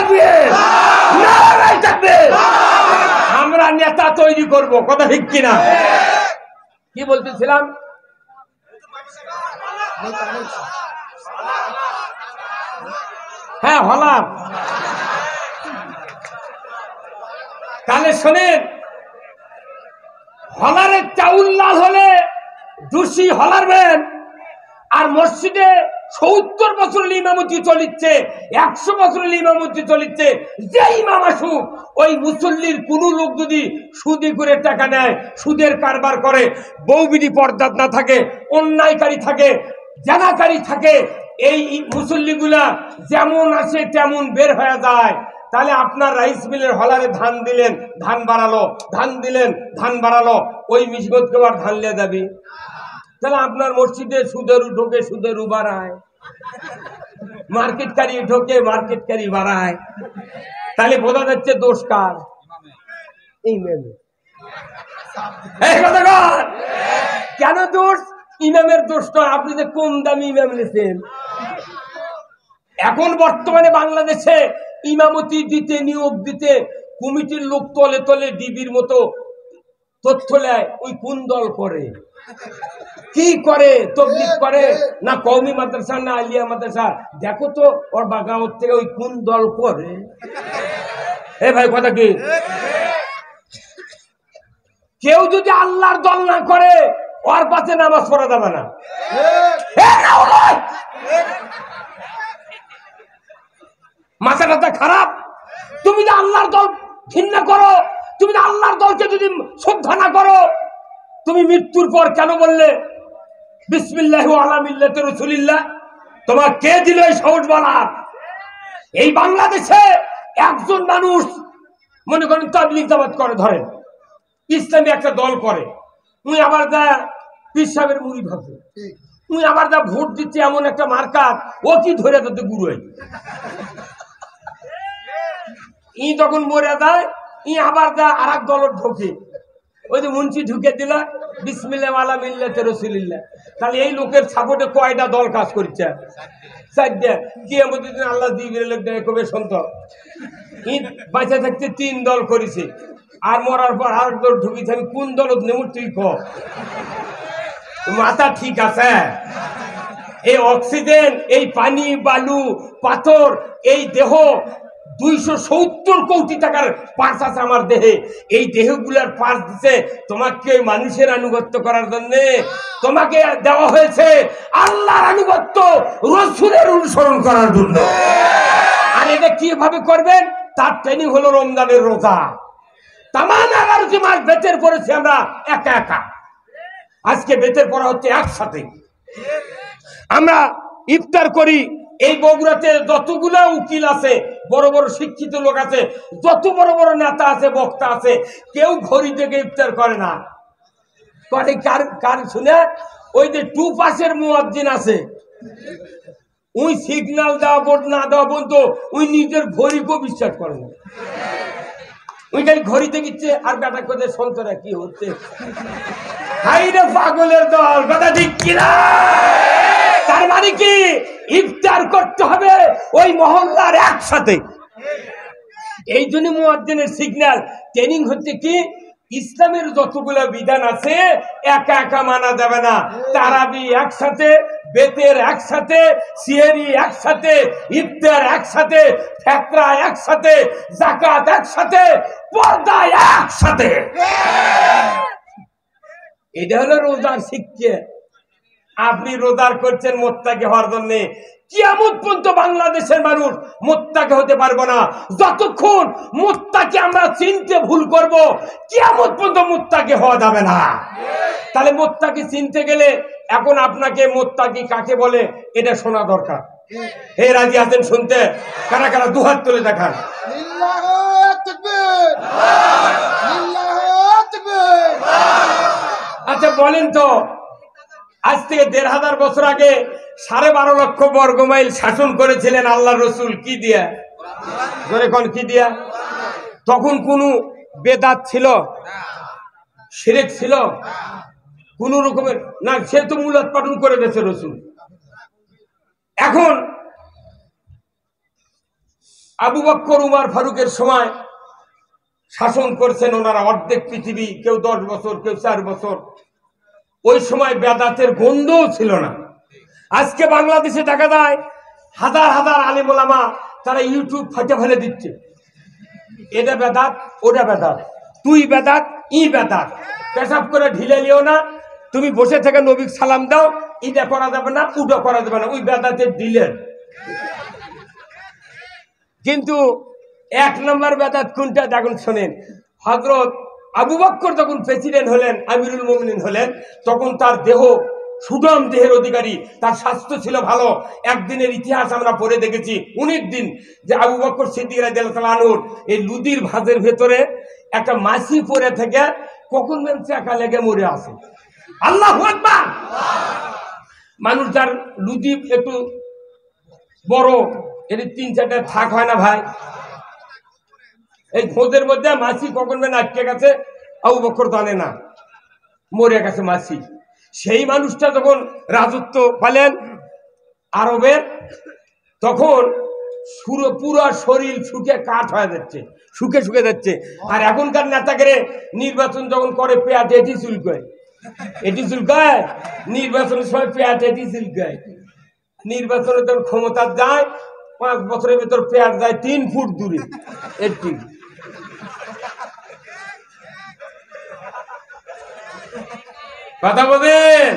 তাকবীর, নারে তাকবীর। আমরা নেতা তৈরি করব, কথা ঠিক কিনা? কি বলতেছিলাম? হ্যাঁ, হলাম। তাহলে শোনেন, হলারের চাউল লাল হলে দোষী হলারবেন, আর মসজিদে 70 বছরের ইমামতি চলিচ্ছে, 100 বছরের ইমামতি চলিচ্ছে, যে ইমাম আসুক, ওই মুসল্লির কোন লোক যদি সুদি করে টাকা নেয়, সুদের কারবার করে, বউবিধি পর্দা না থাকে, অন্যায়কারী থাকে, জানাকারী থাকে, এই মুসল্লিগুলা যেমন আসে তেমন বের হয়ে যায়। তাহলে আপনার রাইস মিলের হলারে ধান দিলেন, ধান বাড়ালো, ধান দিলেন, ধান বাড়ালো, ওই মিসগতকে আর ধান লিয়ে যাবি? তাহলে আপনার মসজিদে সুদের ঢোকে, সুদের বাড়ায়, মার্কেটকারী ঢোকে, মার্কেটকারী বাড়ায়। তাহলে বোঝা যাচ্ছে দোষ কার? কেন দোষ? ইমামের দোষ নয়, আপনি যে কম দামি ইমাম নিয়েছেন। এখন বর্তমানে বাংলাদেশে ইমামতি দিতে, নিয়োগ দিতে কমিটির লোক তলে তলে ডিবির মতো তথ্য নেয়, ওই কোন দল করে, কি করে, তবলিগ করে না কওমি মাদ্রাসা না আলিয়া মাদ্রাসা, দেখো তো ওর বাগাওয়াত থেকে ওই কোন দল করে। এ ভাই কথা কি? কেউ যদি আল্লাহর দল না করে, ওর পাশে নামাজ পড়া যাবে না। মাথা টাথা খারাপ? তুমি যদি আল্লাহর দল ঘৃণা করো, তুমি যদি আল্লাহর দলকে যদি শ্রদ্ধা না করো, তুমি মৃত্যুর পর কেন বললে বিসমিল্লাহি ওয়া আলা মিল্লাতি রাসূলিল্লাহ? তোমার কে দিল এই সাহস বলার? এই বাংলাদেশে একজন মানুষ মনে করেন তাবলীগ জামাত করে, ধরেন ইসলামী একটা দল করে, উনি আবার যা পীর সাহেবের মুরিদ হবে, উনি আবার যা ভোট দিচ্ছে এমন একটা মার্কা, ও কি ধরে তাতে গুরু হয়। ই যখন মরে যায়, ই আবার যা আর এক দলের ঢোকে, ওই যে মুন্সি ঢুকে দিল বিসমিল্লাহি ওয়া আলা মিল্লাতি রাসূলিল্লাহ। তাহলে এই লোকের সাপোর্টে কয়টা দল কাজ করছে? চারটা। কিয়ামতের দিন আল্লাহ জিবরাইল কবে শুনত, ই বাঁচা থাকতে 3 দল করেছে, আর মরার পর আর দল ঢুকিছে। আমি কোন দল নেব তুই ক? মাথা ঠিক আছে? এই অক্সিজেন, এই পানি, বালু, পাথর, এই দেহ 270 কোটি টাকার পার্স আছে আমার দেহে। এই দেহগুলার পার্স দিচ্ছে তোমাকে মানুষের আনুগত্য করার জন্য, তোমাকে দেওয়া হয়েছে আল্লাহর আনুগত্য, রাসূলের অনুসরণ করার জন্য। আর এটা কিভাবে করবেন? তার ট্রেনিং হলো রমজানের রোজা। তামান 11টি মাস বেতের পড়েছি আমরা একা একা, আজকে বেতের পড়া হচ্ছে একসাথে। আমরা ইফতার করি। এই বগুড়াতে যতগুলা উকিল আছে, বড় বড় শিক্ষিত লোক আছে, যত বড় বড় নেতা আছে, বক্তা আছে, কেউ ঘড়ি থেকে ইফতার করে না। করে কার শুনে? ওই যে 2 পাশের মুয়াজ্জিন আছে, ওই সিগন্যাল দেওয়া বোর্ড না দেওয়া পর্যন্ত ওই নিজের ঘড়িকেও বিশ্বাস করে না। ওই খালি ঘড়িতে গিচ্ছে আর বেটা করে সন্তরা কি হচ্ছে। হাইরে পাগলের দল, কথা ঠিক কিনা? তার মানে কি ইফতার করতে হবে ওই মহল্লার একসাথে। এই জন্য মুয়াজ্জিনের সিগন্যাল ট্রেনিং হচ্ছে কি, ইসলামের যতগুলো বিধান আছে একা একা মানা যাবে না। তারাবি একসাথে, বেতের একসাথে, সিহরি একসাথে, ইফতার একসাথে, ফিতরা একসাথে, যাকাত একসাথে, পর্দা একসাথে। এটা হলো রোজার শিক্ষা। আপনি রোজার করছেন মুত্তাকি হওয়ার জন্য। কিয়ামত পর্যন্ত বাংলাদেশের মানুষ মুত্তাকি হতে পারবো না। যতক্ষণ মুত্তাকি আমরা চিনতে ভুল করব, কিয়ামত পর্যন্ত মুত্তাকি হওয়া যাবে না। তাহলে মুত্তাকি চিনতে গেলে এখন আপনাকে মুত্তাকি কাকে বলে এটা শোনা দরকার। হে রাজি আছেন শুনতে? কারা কারা দুহাত তুলে দেখান। আল্লাহু আকবার, আল্লাহু আকবার। আচ্ছা বলেন তো, আজ থেকে 1500 বছর আগে 12.5 লক্ষ বর্গ মাইল শাসন করেছিলেন আল্লাহর রাসূল কি দিয়া? ধরে কোন কি দিয়া? তখন কোন বেদাত ছিল, শিরক ছিল কোন রকমের না? সে তো মূলত পাঠন করে গেছে রাসূল। এখন আবু বকর উমর ফারুকের সময় শাসন করছেন ওনারা অর্ধেক পৃথিবী, কেউ 10 বছর, কেউ 4 বছর। ওই সময় বেদাতের গন্ধও ছিল না। আজকে বাংলাদেশে দেখা যায় হাজার হাজার আলেম ওলামা তারা ইউটিউব ফাটে ফেলে দিচ্ছে, এটা বেদাত, ওটা বেদাত, তুই বেদাত, ই বেদাত। পেশাব করে ঢিলে লিও না, তুমি বসে থেকে নবীকে সালাম দাও, এটা করা যাবে না, উটা করা যাবে না, ওই বেদাতের ডিলের। কিন্তু 1 নম্বর বেদাত কোনটা দেখুন, শোনেন। হযরত আবু বকর যখন প্রেসিডেন্ট হলেন, আমিরুল মুমিনিন হলেন, তখন তার দেহ সুডম দেহের অধিকারী, তার স্বাস্থ্য ছিল ভালো। একদিনের ইতিহাস আমরা পড়ে দেখেছি, 19 দিন, যে আবু বকর সিদ্দিক রাদিয়াল্লাহু তাআলা আনহুর এই লুদির ভাঁজের ভেতরে একটা মাছি পড়ে থেকে কখন মেন চাকা লেগে মরে আছে। আল্লাহু আকবার। মানুষ যার লুদি একটু বড়, এর 3-4টা থাক হয় না ভাই, এই খোঁজের মধ্যে মাছি কখন মেন আটকে গেছে, আবু বকর জানে না, মরে গেছে মাছি। সেই মানুষটা যখন রাজত্ব পেলেন আরবের, তখন পুরো শরীর শুকে কাঠ হয়ে যাচ্ছে, শুকে শুকে যাচ্ছে। আর এখনকার নেতাকে নির্বাচন যখন করে পেয়াট এটি চুলকায়, এটি চুলকায়, নির্বাচনের সময় পেয়াট এটি চুলকায়। নির্বাচনে যখন ক্ষমতা যায় 5 বছরের ভেতর পেয়াট যায় 3 ফুট দূরে। এটি কথা বলেন।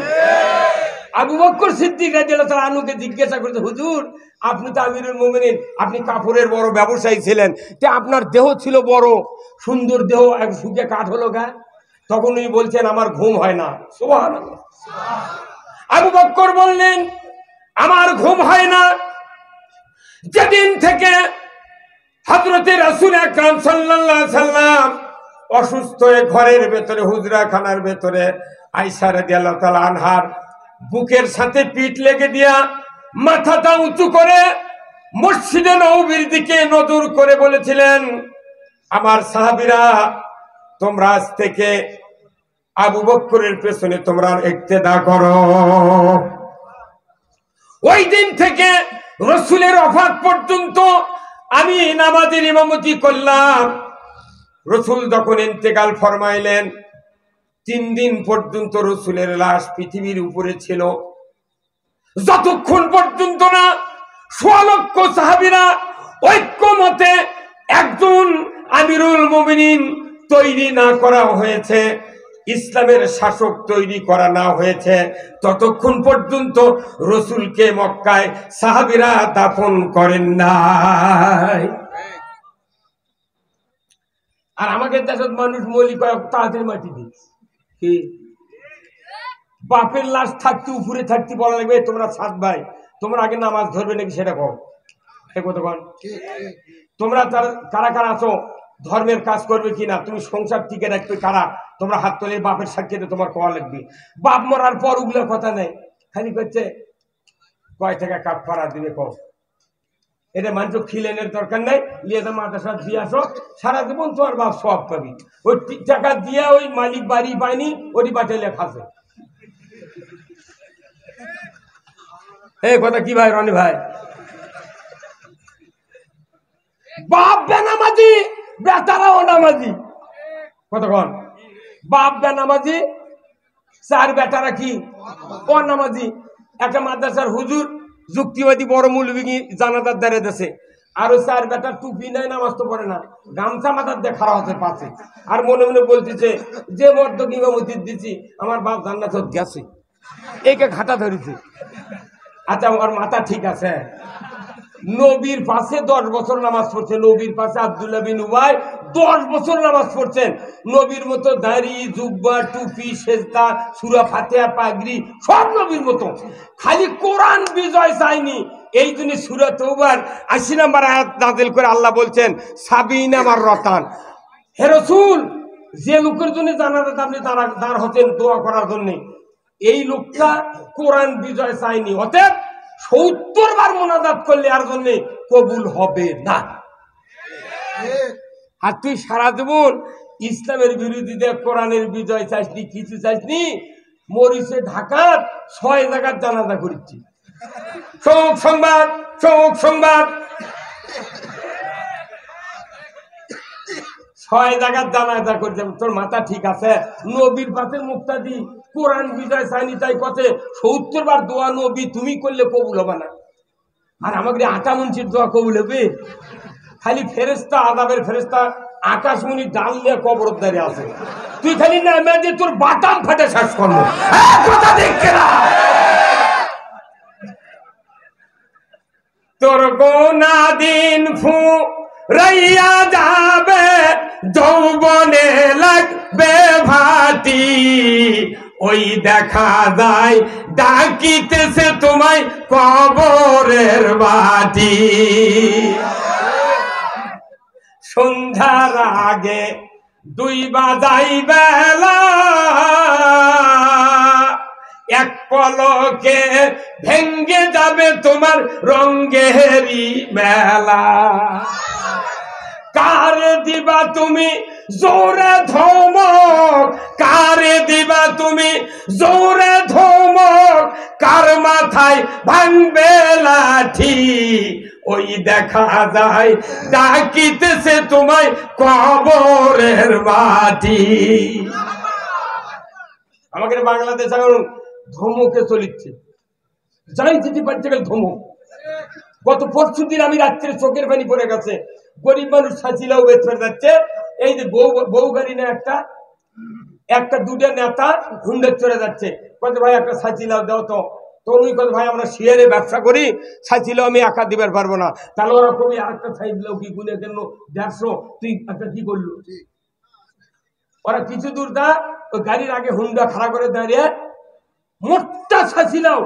আবু বকর সিদ্দিক রাদিয়াল্লাহু তাআলা আনহুকে জিজ্ঞাসা করতে, হুজুর আপনি তো আমিরুল মুমিনিন, আপনি কাপড়ের বড় ব্যবসায়ী ছিলেন, তে আপনার দেহ ছিল বড় সুন্দর দেহ, এক শুকে কাঠ হলো গা? তখন উনি বলছেন আমার ঘুম হয় না। সুবহানাল্লাহ। আবু বকর বললেন আমার ঘুম হয় না যেদিন থেকে হযরতে রাসূল আকরাম সাল্লাল্লাহু আলাইহি সাল্লাম অসুস্থ হয়ে ঘরের ভেতরে, হুজরা খানার ভেতরে আয়েশা রাদিয়াল্লাহু তাআলা আনহার বুকের সাথে পিঠ লেগে দিয়া মাথাটা উঁচু করে মসজিদে নববীর দিকে নজর করে বলেছিলেন, আমার সাহাবীরা তোমরা আজ থেকে আবু বকরের পেছনে তোমরা ইক্তেদা করো। ওই দিন থেকে রাসূলের ওফাত পর্যন্ত আমি নামাজের ইমামতি করলাম। রাসূল যখন ইন্তেকাল ফরমাইলেন 3 দিন পর্যন্ত রাসূলের লাশ পৃথিবীর উপরে ছিল। যতক্ষণ পর্যন্ত না 1.5 লক্ষ সাহাবীরা ঐক্যমতে একজন আমিরুল মুমিনিন তৈরি না করা হয়েছে, ইসলামের শাসক তৈরি করা না হয়েছে, ততক্ষণ পর্যন্ত রাসূলকে মক্কায় সাহাবীরা দাফন করেন নাই। আর আমাদের দেশের মানুষ মলি কয়েক তাদের মাটি দিচ্ছে, কি বাপের লাশ থাকতে উপরে থাকতে বলা লাগবে তোমরা 7 ভাই, তোমরা আগে নামাজ ধরবে নাকি সেটা কও। কতক্ষণ তোমরা কারা কারা আছো, ধর্মের কাজ করবে কিনা, তুমি সংসার টিকে রাখবে কারা, তোমরা হাত তোলে বাপের সাক্ষীতে তোমার কোয়া লাগবে। বাপ মরার পর ওগুলোর কথা নেই, খালি করছে কয় টাকা কাফারা দিবে কম। এটা মানুষ খিলেনের দরকার নাই, নিয়ে তো মাদ্রাসা দিয়ে আসো, সারা জীবন তোমার বাপ সব পাবি। ওই টাকা দিয়ে ওই মালিক বাড়ি পায়নি, ওই বাটাইলে খাসে। এই কথা কি ভাই রনি ভাই? বাপ বেনামাজি, বেটারাও নামাজি। কতক্ষণ বাপ বেনামাজি, 4 বেটারা কি অনামাজি। একটা মাদ্রাসার হুজুর যুক্তিবাদী বড় মৌলবী জানাজার দাঁড়ে দেশে, আরো 4 বেটা টুপি নাই, নামাজ তো পড়ে না, গামছা মাথার দিয়ে খাড়া হতে পারছে, আর মনে মনে বলতেছে যে মর্দ ইমামতি দিচ্ছি আমার বাপ জান্নাত গেছে, একে ঘাটা ধরেছে। আচ্ছা আমার মাথা ঠিক আছে, নবীর পাশে 10 বছর নামাজ পড়ছে, নবীর পাশে আব্দুল্লাহ বিন উবাই 10 বছর নামাজ পড়ছেন, নবীর মতো দাড়ি জুব্বা টুপি সেজদা সূরা ফাতিহা পাগড়ি সব নবীর মতো, খালি কোরআন বিজয় চাইনি। এই জন্য সূরা তাওবার 80 নম্বর আয়াত নাযিল করে আল্লাহ বলছেন সাবিনা মাররাতান, হে রাসূল যে লোকের জন্য জানাজাত আপনি দাঁড় হতেন দোয়া করার জন্য, এই লোকটা কোরআন বিজয় চাইনি, অতএব 70 বার মোনাজাত করলে আর জন্য কবুল হবে না। আর তুই সারা জীবন ইসলামের বিরোধীতে কোরআনের বিজয় চাইসনি, কিছু চাইসনি, মরিচে ঢাকার 6 জায়গার জানাজা করেছি। সংবাদ সংবাদ ছয় জায়গার জানাজা করছে, তোর মাথা ঠিক আছে? নবীর পাশে মুক্তা দি কোরআন বিজয় চাইনি তাই কথে 70 বার দোয়া নবী তুমি করলে কবুল হবে না, আর আমাকে 8 মুন্সির দোয়া কবুল হবে? খালি ফেরেস্তা, আদাবের ফেরেস্তা আকাশমণি ডাল নিয়ে কবরদারি আছে, তুই খালি নামে দিয়ে তোর বাটাম ফাটে শেষ করবো। কথা দেখছে না তোর গোনা দিন ফু রাইয়া যাবে, যৌবনে লাগবে ভাতি, ওই দেখা যায় ডাকিতেছে তোমায় কবরের বাটি। সন্ধ্যার আগে 2 বাজাই বেলা, এক পলকে ভেঙ্গে যাবে তোমার রঙ্গেরি মেলা। কারে দিবা তুমি জোরে ধমক, কারে দিবা তুমি জোরে ধমক, কার মাথায় ভাঙবে লাঠি, ওই দেখা যায় ডাকিতেছে তোমায় কবরের মাটি। আমাদের বাংলাদেশ এখন ধমকে চলিচ্ছে, যাই যেতে পারছে ধমক। গত পরশু দিন আমি রাত্রে চোখের পানি পড়ে গেছে, গরিব মানুষ সাঁচিলাও বেচতে যাচ্ছে, এই যে বউ গাড়ি না একটা দুটো নেতা ঘুন্ডে চলে যাচ্ছে, কত ভাই একটা সাঁচিলাও দাও তো, তনুই কত ভাই আমরা শেয়ারে ব্যবসা করি, সাঁচিলাও আমি একা দিবার পারবো না। তাহলে ওরা কবি আরেকটা সাইছিলাও কি গুনে কেন 150, তুই একটা কি করলো? ওরা কিছু দূর দা ওই গাড়ির আগে হুন্ডা খাড়া করে দাঁড়িয়ে মোটটা সাঁচিলাও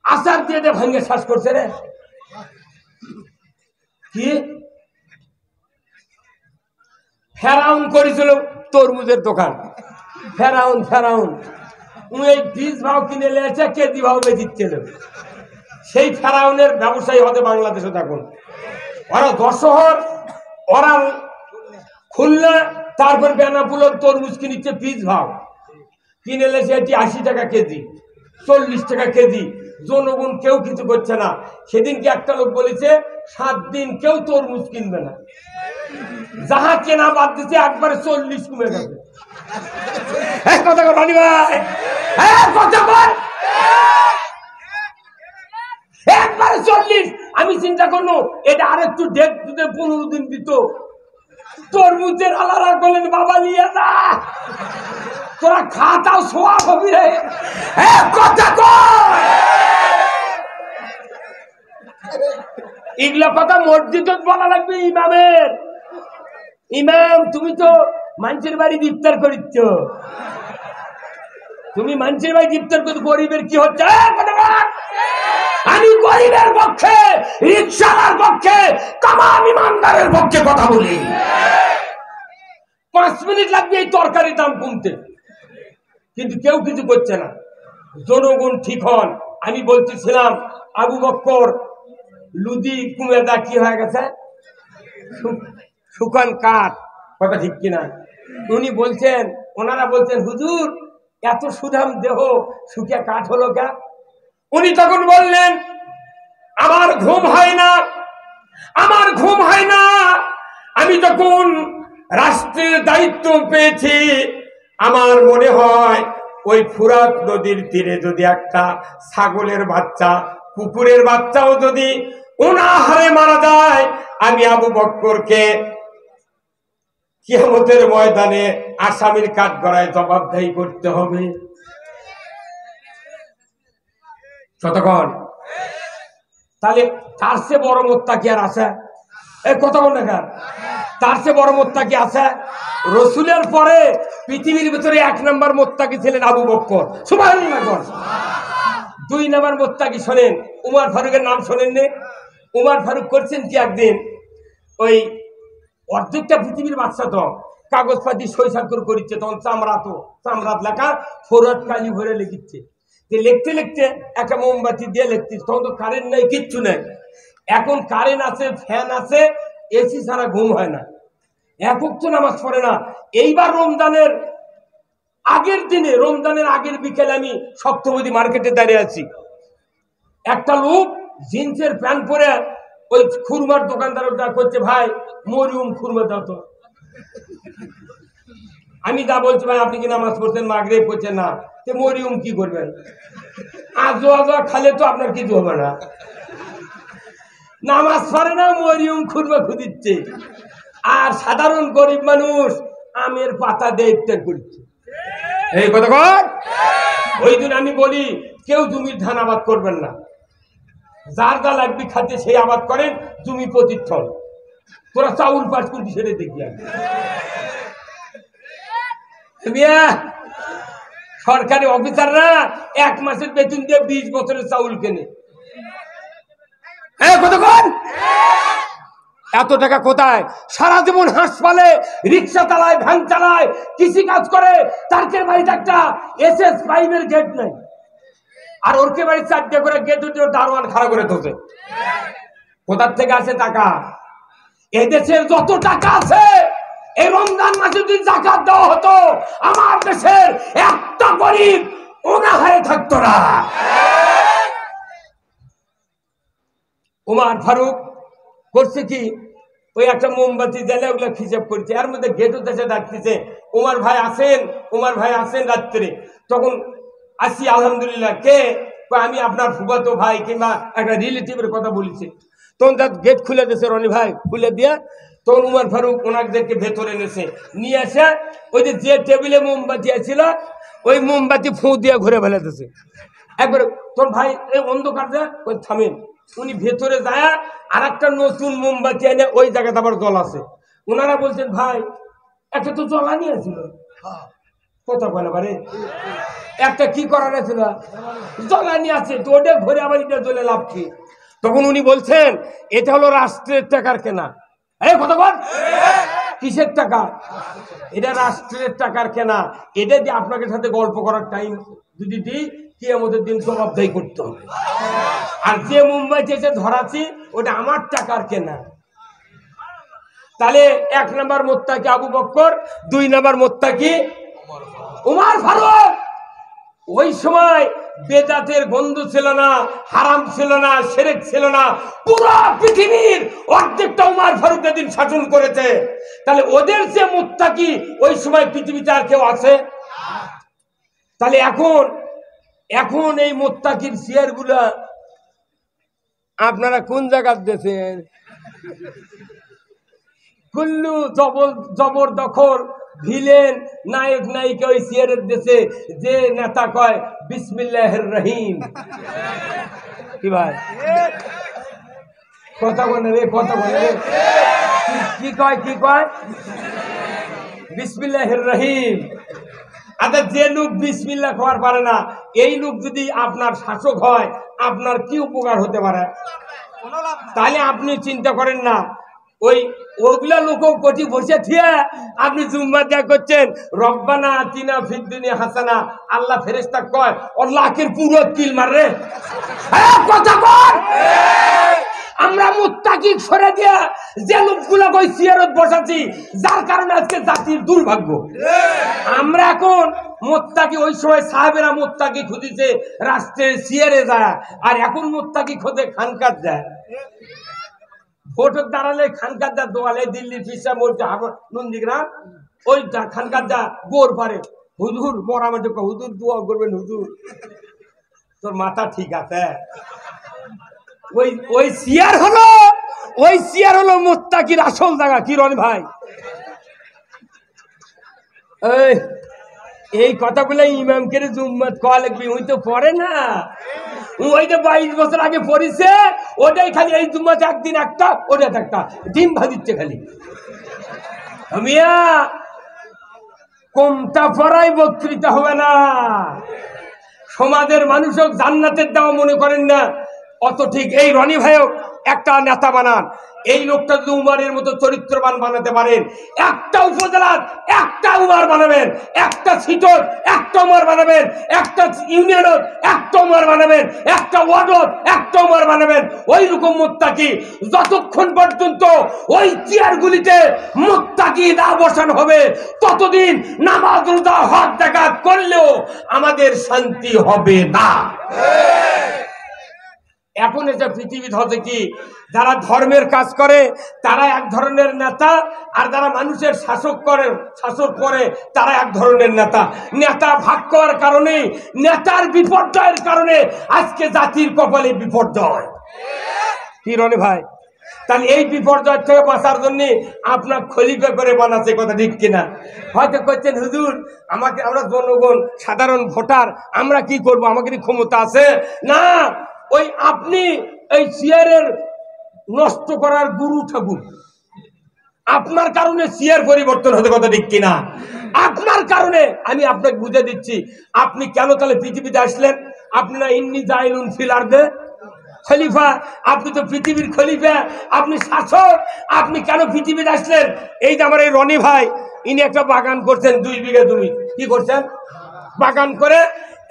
আচার দিয়ে ভাঙ্গে শ্বাস করছে রে। কি ফেরাউন করেছিল তরমুজের দোকান, ফেরাউন এই বীজ ভাও কিনে লেছে, কেজি ভাও বেচিচ্ছিল। সেই ফেরাউনের ব্যবসায়ী হবে বাংলাদেশে দেখুন। ওরা দশহর, ওরা খুলনা, তারপর বেনাপুলের তরমুজ কিনিচ্ছে বীজ ভাও কিনে লেছে, এটি 80 টাকা কেজি, 40 টাকা কেজি। জনগণ কেউ কিছু করছে না। সেদিনকে একটা লোক বলেছে 7 দিন কেউ তরমুজ কিনবে না, যাহা কেনা বাদ দিচ্ছে একবারে 40 কমে গেছে। কথা বল রানি ভাই, কথা বল, একবারে 40। আমি চিন্তা করলো এটা আরেকটু ডেট দিতে 15 দিন দিত। তরমুজের আলাদা করলেন, বাবা নিয়ে যা, তোরা খাতাও সোয়াব হবি রে। কথা কর, এগুলা কথা মসজিদে বলা লাগবে ইমামের। ইমাম তুমি তো মানুষের বাড়ি ইফতার করিচ্ছ, তুমি মানুষের বাড়ি ইফতার করছো, গরিবের কি হচ্ছে? আমি গরিবের পক্ষে, রিকশার পক্ষে, তামাম ইমানদারের পক্ষে কথা বলি। 5 মিনিট লাগবে এই তরকারির দাম কমতে, কিন্তু কেউ কিছু করছে না। জনগণ ঠিক হন। আমি বলতেছিলাম আবু বক্কর লুদি কুমেদা কি হয়ে গেছে, শুকান কাঠ, কথা ঠিক কিনা? উনি বলছেন, ওনারা বলছেন হুজুর এত সুধাম দেহ শুকিয়ে কাঠ হলো কে? উনি তখন বললেন আমার ঘুম হয় না, আমার ঘুম হয় না। আমি যখন রাষ্ট্রের দায়িত্ব পেয়েছি, আমার মনে হয় ওই ফুরাত নদীর তীরে যদি একটা ছাগলের বাচ্চা, কুকুরের বাচ্চাও যদি অনাহারে মারা যায়, আমি আবু বক্করকে কিয়ামতের ময়দানে আসামির কাঠগড়ায় জবাবদাহি করতে হবে। কতক্ষণ? তাহলে তার চেয়ে বড় মোত্তা কি আর আছে? এই কতক্ষণ দেখা, তার চেয়ে বড় মোত্তা কি আছে? রসুলের পরে পৃথিবীর ভিতরে 1 নম্বর মোত্তাকি ছিলেন আবু বক্কর, সুবহানাল্লাহ। 2 নম্বর মোত্তাকি শোনেন, উমর ফারুকের নাম শোনেন নি? উমর ফারুক করছেন কি একদিন, ওই অর্ধেকটা পৃথিবীর বাচ্চা তো কাগজপাতি সই স্বাক্ষর করিচ্ছে, তখন চামড়াত লেখা ফোরট কালি ভরে লিখিচ্ছে। লিখতে লিখতে একটা মোমবাতি দিয়ে লিখতিস, তখন তো কারেন্ট নেই, কিচ্ছু নেই। এখন কারেন্ট আছে, ফ্যান আছে, এসি ছাড়া ঘুম হয় না, একক তো নামাজ পড়ে না। এইবার রমজানের আগের দিনে, রমজানের আগের বিকেলে আমি সপ্তমদী মার্কেটে দাঁড়িয়ে আছি, একটা লোক জিন্সের প্যান্ট পরে ওই খুরমার দোকানদার করছে, ভাই মরিয়ম খুরমা দাও তো। আমি যা বলছি ভাই, আপনি কি নামাজ পড়ছেন? মাগরিব পড়ছেন না, তো মরিয়ম কি করবেন? আজো আজো খালে তো আপনার কিছু হবে না। নামাজ পড়ে না, মরিয়ম খুরবা খুদিচ্ছে, আর সাধারণ গরিব মানুষ আমের পাতা দিয়ে ইফতার করছে। এই কথা কর। ওই দিন আমি বলি, কেউ জমির ধান আবাদ করবেন না, যার যা লাগবে খাতে সেই আবাদ করেন, জমি প্রতিষ্ঠল। তোরা চাউল পাস করবি সেটা দেখবি। সরকারি অফিসাররা 1 মাসের বেতন দিয়ে 20 বছরের চাউল কেনে। এত টাকা কোথায়? সারা জীবন হাঁস পালে, রিক্সা চালায়, ভ্যান চালায়, কৃষি কাজ করে, তারকের বাড়িতে একটা SS5 এর গেট নাই, আর ওরকে বাড়ি 4টে করে গেট উঠে দারোয়ান খাড়া করে তোকে। কোথার থেকে আসে টাকা? এদেশের যত টাকা আছে, এই রমজান মাসে যদি যাকাত দেওয়া হতো, আমার দেশের একটা গরিব অনাহারে থাকতো না। উমর ফারুক করছে কি, ওই একটা মোমবাতি জ্বালে ওগুলো হিসাব করছে, এর মধ্যে গেটও দেশে ডাকতেছে, উমর ভাই আসেন, উমর ভাই আসেন রাত্রে। তখন আসি, আলহামদুলিল্লাহ। কে? আমি আপনার ফুফাতো ভাই কিংবা একটা রিলেটিভের কথা বলেছি। তখন তার গেট খুলে দিয়েছে, রনি ভাই খুলে দিয়ে। তখন উমর ফারুক ওনাদেরকে ভেতরে এনেছে, নিয়ে আসে ওই যে টেবিলে মোমবাতি আছিল, ওই মোমবাতি ফু দিয়ে ঘুরে ফেলেতেছে একবার। তোর ভাই এই অন্ধকার যা, ওই থামেন। উনি ভেতরে যায় আর একটা নতুন মোমবাতি এনে ওই জায়গাতে আবার জল আছে। ওনারা বলছেন, ভাই একটা তো জ্বালানি আছিল, কথা বলে পারে একটা কি করার ছিল, জ্বালানি আছে তো, ওটা ঘুরে আবার এটা জ্বলে লাভ কি? তখন উনি বলছেন, এটা হলো রাষ্ট্রের টাকার কেনা। এই কথা বল, কিসের টাকা? এটা রাষ্ট্রের টাকার কেনা। এটা দিয়ে আপনাকে সাথে গল্প করার টাইম যদি দিই, কিয়ামতের দিন জবাবদাহি করতে হবে। আর যে মুম্বাইতে এসে ধরাছি, ওটা আমার টাকার কেনা। তাহলে 1 নম্বর মোত্তাকি আবু বকর, 2 নম্বর মোত্তাকি উমর ফারুক। ওই সময় বেদাতের গন্ধ ছিল না, হারাম ছিল না, শিরক ছিল না। পুরো পৃথিবীর অর্ধেকটা উমর ফারুক এদিন শাসন করেছে। তাহলে ওদের যে মুত্তাকি ওই সময় পৃথিবীতে আর কেউ আছে? তাহলে এখন এই মুত্তাকির চেয়ার গুলা আপনারা কোন জায়গার দিয়েছেন? কুল্লু জবরদখল, ভিলেন, নায়ক নায়িকা ওই চেয়ারের দেশে। যে নেতা কয় বিসমিল্লাহির রহিম, কি ভাই কথা বলে রে, কথা বলে রে, কি কয় বিসমিল্লাহির রহিম। আচ্ছা, যে লোক বিসমিল্লাহ খাওয়ার পারে না, এই লোক যদি আপনার শাসক হয়, আপনার কি উপকার হতে পারে? তাহলে আপনি চিন্তা করেন না, ওইগুলা লোকও কোটি বসে থিয়া আপনি জুম্মা দেয়া করছেন, রব্বানা আতিনা ফিদ দুনিয়া হাসানা। আল্লাহ ফেরেশতা কয়, ও লাখের পুরো কিল মারে। কথা বল। আমরা মুত্তাকি সরে দিয়া যে লোকগুলা কই চেয়ারত বসাচ্ছি, যার কারণে আজকে জাতির দুর্ভাগ্য। আমরা এখন মুত্তাকি, ওই সময় সাহাবেরা মুত্তাকি খুঁজিছে রাষ্ট্রের চেয়ারে যায়, আর এখন মুত্তাকি খোঁজে খানকার যায়। ভোটের দাঁড়ালে খানকার যা দোয়ালে, দিল্লির পিসা মরছে নন্দীগ্রাম, ওই খানকার যা গোর পারে, হুজুর মরামতে, হুজুর দোয়া করবেন, হুজুর তোর মাথা ঠিক আছে। ওই চেয়ার হলো মুত্তাকির আসল জায়গা। কি রনি ভাই, এই কথাগুলো ইমামকে জুম্মাত কওয়া লাগবে। ওই তো পড়ে না, ওইটা 22 বছর আগে পড়িছে, ওটাই খালি এই জুম্মাতে একদিন একটা, ওটা একটা ডিম ভাজিচ্ছে খালি। মিয়া কমটা পড়াই বক্তৃতা হবে না। সমাজের মানুষও জান্নাতের দাওয়া মনে করেন না, অত ঠিক। এই রনি ভাইও একটা নেতা বানান, এই লোকটা যদি উমারের মতো চরিত্রবান বানাতে পারেন, একটা উপজেলার একটা উমার বানাবেন, একটা সিটর একটা উমার বানাবেন, একটা ইউনিয়নত একটা উমার বানাবেন, একটা ওয়ার্ডত একটা উমার বানাবেন। ওই রকম মুত্তাকি, যতক্ষণ পর্যন্ত ওই চেয়ারগুলিতে মুত্তাকি না বসানো হবে, ততদিন নামাজ রোজা হজ যাকাত করলেও আমাদের শান্তি হবে না। এখন এটা পৃথিবী হচ্ছে কি, যারা ধর্মের কাজ করে তারা এক ধরনের নেতা, আর যারা মানুষের শাসক করে তারা এক ধরনের নেতা। নেতা ভাগ করার কারণে, নেতার বিপর্যয়ের কারণে আজকে জাতির কপালে বিপর্যয়। কি রনি ভাই? তাহলে এই বিপর্যয় থেকে বাঁচার জন্য আপনার খলিফা করে বানাচ্ছে, কথা ঠিক কিনা? হয়তো করছেন হুজুর আমাকে, আমরা জনগণ সাধারণ ভোটার, আমরা কি করব, আমাকে ক্ষমতা আছে না। ওই আপনি এই চেয়ারের নষ্ট করার গুরু ঠাকুর, আপনার কারণে চেয়ার পরিবর্তন হতে, কথা ঠিক কিনা? আপনার কারণে। আমি আপনাকে বুঝে দিচ্ছি আপনি কেন তাহলে পৃথিবীতে আসলেন। আপনি না ইন্নি জাইলুন ফিল আরদে খলিফা, আপনি তো পৃথিবীর খলিফা, আপনি শাসক, আপনি কেন পৃথিবীতে আসলেন? এই যে আমার এই রনি ভাই, ইনি একটা বাগান করছেন 2 বিঘা জমি। কি করছেন? বাগান করে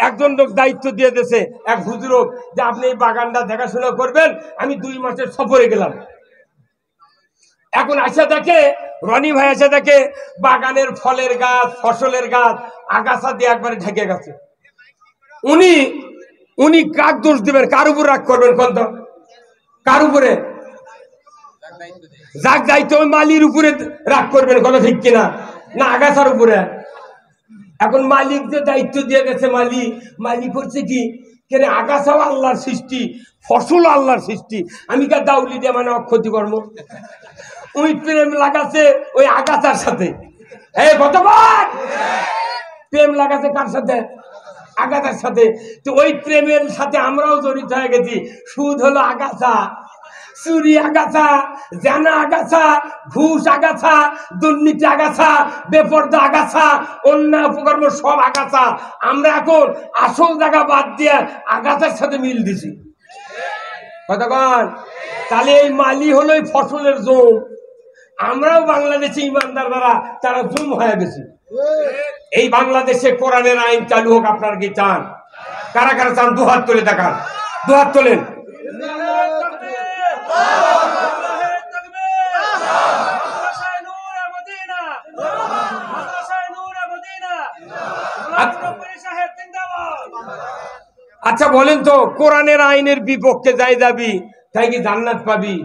একজন লোক দায়িত্ব দিয়ে দিয়েছে, এক হুজুরক, যে আপনি এই বাগানটা দেখাশোনা করবেন। আমি 2 মাসের সফরে গেলাম। এখন আসা দেখে, রনি ভাই আসা দেখে বাগানের ফলের গাছ, ফসলের গাছ আগাছা দিয়ে একবারে ঢেকে গেছে। উনি কাক দোষ দিবেন, কার উপর রাগ করবেন? কোন তো কার উপরে? যাক দায়িত্ব ওই মালির উপরে রাগ করবেন, কথা ঠিক কিনা? না আগাছার উপরে। এখন মালিক যে দায়িত্ব দিয়ে গেছে, মালিক করছে কি, কেন আগাছাও আল্লাহর সৃষ্টি, ফসল আল্লাহর সৃষ্টি, আমি কা দাউলি দিয়ে মানে অক্ষতি কর্ম। ওই প্রেম লাগাছে ওই আগাছার সাথে। এই কতবার প্রেম লাগাছে কার সাথে? আগাছার সাথে। তো ওই প্রেমের সাথে আমরাও জড়িত হয়ে গেছি। সুদ হলো আগাছা, চুরি আগাছা, জানা আগাছা, ঘুষ আগাছা, দুর্নীতি আগাছা, বেপরদা আগাছা, অন্যায় অপকর্ম সব আগাছা। আমরা এখন আসল জায়গা বাদ দিয়ে আগাছার সাথে মিল দিছি, কতক্ষণ? তাহলে এই মালি হলো এই ফসলের জম। আমরাও বাংলাদেশে ইমানদার দ্বারা তারা জুম হয়ে গেছে। এই বাংলাদেশে কোরআনের আইন চালু হোক, আপনারা কি চান? কারা কারা চান? 2 হাত তুলে দেখান, 2 হাত তোলেন। আচ্ছা বলেন তো, কোরআনের আইনের বিপক্ষে যাই যাবি তাই কি জান্নাত পাবি?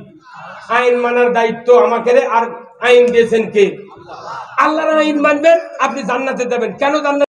আইন মানার দায়িত্ব আমাকে, আর আইন দিয়েছেন কে? আল্লাহর আইন মানবেন, আপনি জান্নাতে যাবেন। কেন জান্নাত?